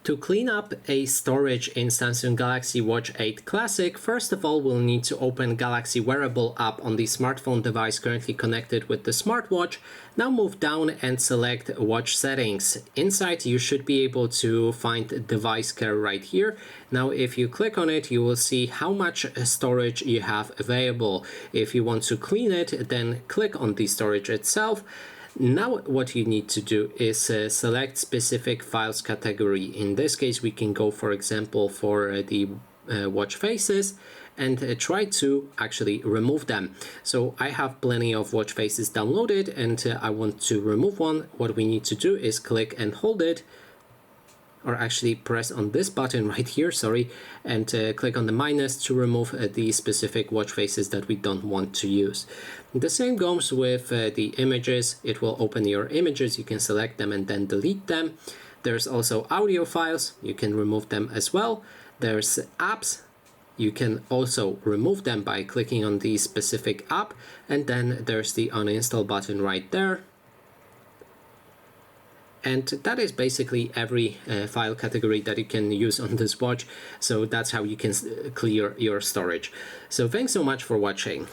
To clean up a storage in Samsung Galaxy Watch 8 Classic, first of all, we'll need to open Galaxy Wearable app on the smartphone device currently connected with the smartwatch. Now move down and select Watch Settings. Inside, you should be able to find Device Care right here. Now, if you click on it, you will see how much storage you have available. If you want to clean it, then click on the storage itself. Now what you need to do is select specific files category. In this case, we can go, for example, for the watch faces and try to actually remove them. So I have plenty of watch faces downloaded and I want to remove one. What we need to do is click and hold it, or actually press on this button right here, sorry, and click on the minus to remove the specific watch faces that we don't want to use. The same goes with the images. It will open your images, you can select them and then delete them. There's also audio files, you can remove them as well. There's apps, you can also remove them by clicking on the specific app, and then there's the uninstall button right there. And that is basically every file category that you can use on this watch. So that's how you can clear your storage. So thanks so much for watching.